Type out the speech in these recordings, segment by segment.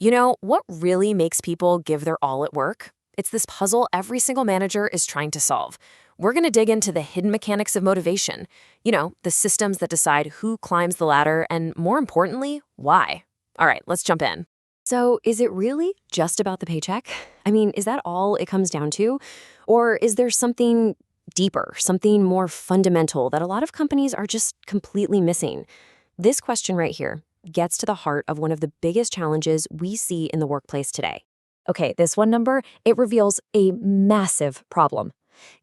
You know, what really makes people give their all at work? It's this puzzle every single manager is trying to solve. We're going to dig into the hidden mechanics of motivation. The systems that decide who climbs the ladder and, more importantly, why. All right, let's jump in. So, is it really just about the paycheck? I mean, is that all it comes down to? Or is there something deeper, something more fundamental that a lot of companies are just completely missing? This question right here gets to the heart of one of the biggest challenges we see in the workplace today. Okay, this one number, it reveals a massive problem.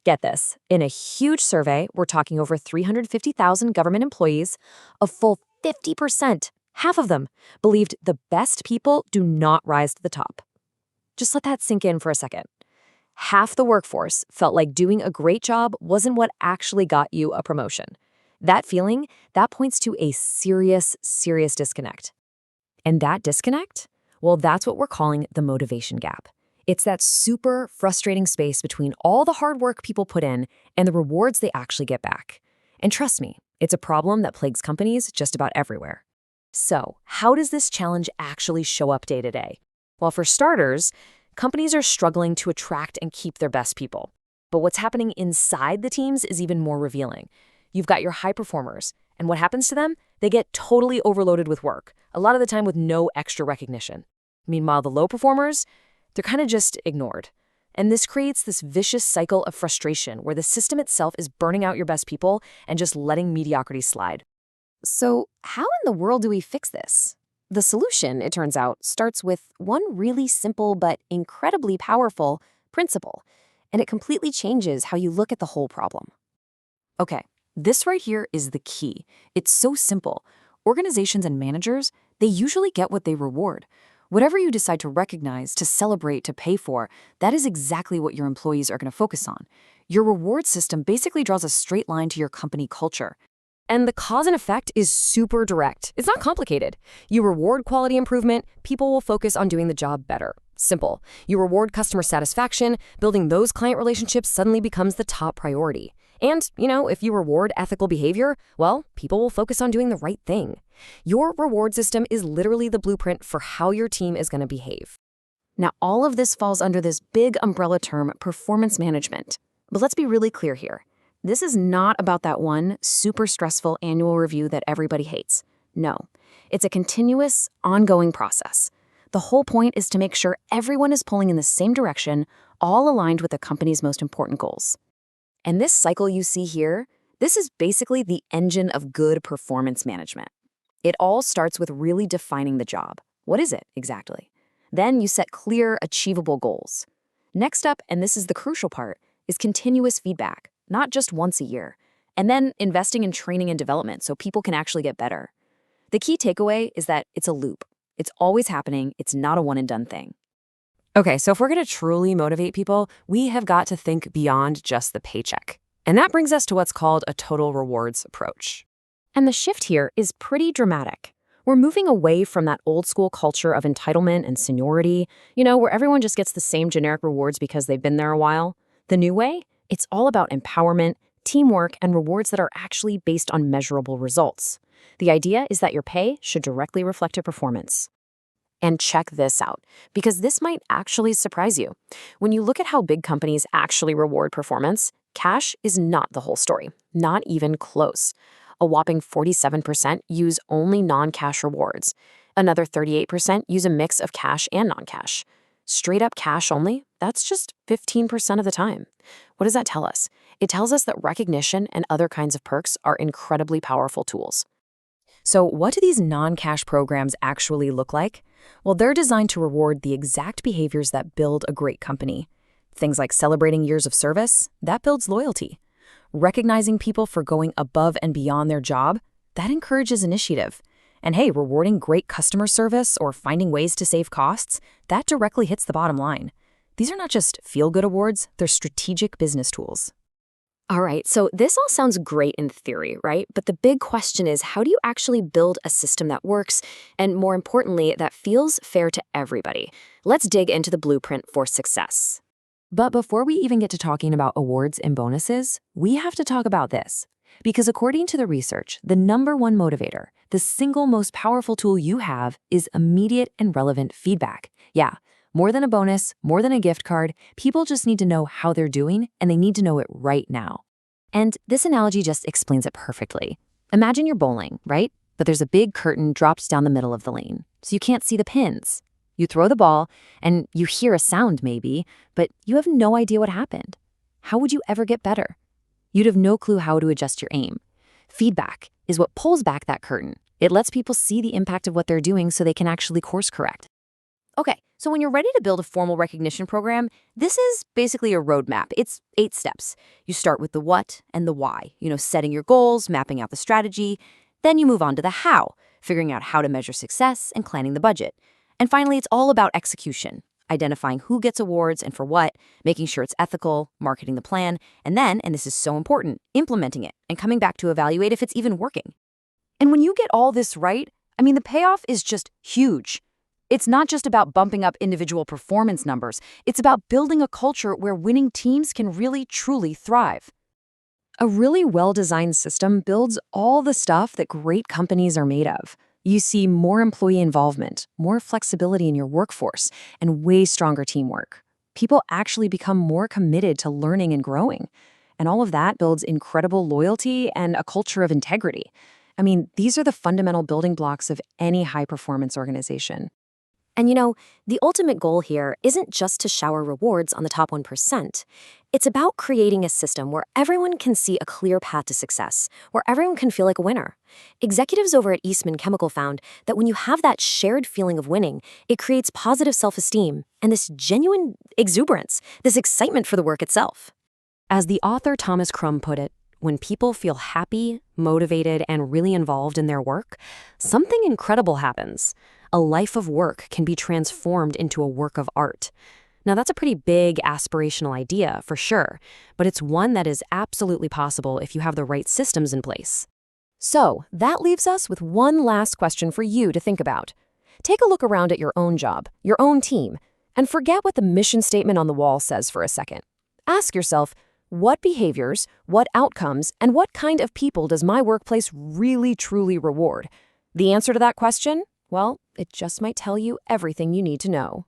Get this, in a huge survey, we're talking over 350,000 government employees, a full 50%, half of them, believed the best people do not rise to the top. Just let that sink in for a second. Half the workforce felt like doing a great job wasn't what actually got you a promotion. That feeling, that points to a serious, serious disconnect. And that disconnect? Well, that's what we're calling the motivation gap. It's that super frustrating space between all the hard work people put in and the rewards they actually get back. And trust me, it's a problem that plagues companies just about everywhere. So, how does this challenge actually show up day to day? Well, for starters, companies are struggling to attract and keep their best people. But what's happening inside the teams is even more revealing. You've got your high performers, and what happens to them? They get totally overloaded with work, a lot of the time with no extra recognition. Meanwhile, the low performers, they're kind of just ignored. And this creates this vicious cycle of frustration where the system itself is burning out your best people and just letting mediocrity slide. So, how in the world do we fix this? The solution, it turns out, starts with one really simple but incredibly powerful principle, and it completely changes how you look at the whole problem. Okay, this right here is the key. It's so simple. Organizations and managers, they usually get what they reward. Whatever you decide to recognize, to celebrate, to pay for, that is exactly what your employees are going to focus on. Your reward system basically draws a straight line to your company culture. And the cause and effect is super direct. It's not complicated. You reward quality improvement, people will focus on doing the job better. Simple. You reward customer satisfaction, building those client relationships suddenly becomes the top priority. And, if you reward ethical behavior, well, people will focus on doing the right thing. Your reward system is literally the blueprint for how your team is going to behave. Now, all of this falls under this big umbrella term, performance management. But let's be really clear here. This is not about that one super stressful annual review that everybody hates. No, it's a continuous, ongoing process. The whole point is to make sure everyone is pulling in the same direction, all aligned with the company's most important goals. And this cycle you see here, this is basically the engine of good performance management. It all starts with really defining the job. What is it exactly? Then you set clear, achievable goals. Next up, and this is the crucial part, is continuous feedback, not just once a year. And then investing in training and development so people can actually get better. The key takeaway is that it's a loop. It's always happening. It's not a one-and-done thing. Okay, so if we're going to truly motivate people, we have got to think beyond just the paycheck. And that brings us to what's called a total rewards approach. And the shift here is pretty dramatic. We're moving away from that old school culture of entitlement and seniority, where everyone just gets the same generic rewards because they've been there a while. The new way? It's all about empowerment, teamwork, and rewards that are actually based on measurable results. The idea is that your pay should directly reflect your performance. And check this out, because this might actually surprise you. When you look at how big companies actually reward performance, cash is not the whole story, not even close. A whopping 47% use only non-cash rewards. Another 38% use a mix of cash and non-cash. Straight up cash only, that's just 15% of the time. What does that tell us? It tells us that recognition and other kinds of perks are incredibly powerful tools. So what do these non-cash programs actually look like? Well, they're designed to reward the exact behaviors that build a great company. Things like celebrating years of service, that builds loyalty. Recognizing people for going above and beyond their job, that encourages initiative. And hey, rewarding great customer service or finding ways to save costs, that directly hits the bottom line. These are not just feel-good awards, they're strategic business tools. All right, so this all sounds great in theory, right? But the big question is, how do you actually build a system that works and, more importantly, that feels fair to everybody? Let's dig into the blueprint for success. But before we even get to talking about awards and bonuses, we have to talk about this. Because according to the research, the #1 motivator, the single most powerful tool you have is immediate and relevant feedback. Yeah, more than a bonus, more than a gift card, people just need to know how they're doing, and they need to know it right now. And this analogy just explains it perfectly. Imagine you're bowling, right? But there's a big curtain dropped down the middle of the lane, so you can't see the pins. You throw the ball, and you hear a sound maybe, but you have no idea what happened. How would you ever get better? You'd have no clue how to adjust your aim. Feedback is what pulls back that curtain. It lets people see the impact of what they're doing so they can actually course correct. Okay, so when you're ready to build a formal recognition program, this is basically a roadmap. It's 8 steps. You start with the what and the why, setting your goals, mapping out the strategy. Then you move on to the how, figuring out how to measure success and planning the budget. And finally, it's all about execution, identifying who gets awards and for what, making sure it's ethical, marketing the plan, and then, and this is so important, implementing it and coming back to evaluate if it's even working. And when you get all this right, the payoff is just huge. It's not just about bumping up individual performance numbers. It's about building a culture where winning teams can really, truly thrive. A really well-designed system builds all the stuff that great companies are made of. You see more employee involvement, more flexibility in your workforce, and way stronger teamwork. People actually become more committed to learning and growing. And all of that builds incredible loyalty and a culture of integrity. These are the fundamental building blocks of any high-performance organization. And the ultimate goal here isn't just to shower rewards on the top 1%. It's about creating a system where everyone can see a clear path to success, where everyone can feel like a winner. Executives over at Eastman Chemical found that when you have that shared feeling of winning, it creates positive self-esteem and this genuine exuberance, this excitement for the work itself. As the author Thomas Crum put it, when people feel happy, motivated, and really involved in their work, something incredible happens. A life of work can be transformed into a work of art. Now, that's a pretty big aspirational idea, for sure, but it's one that is absolutely possible if you have the right systems in place. So, that leaves us with one last question for you to think about. Take a look around at your own job, your own team, and forget what the mission statement on the wall says for a second. Ask yourself, what behaviors, what outcomes, and what kind of people does my workplace really truly reward? The answer to that question? Well, it just might tell you everything you need to know.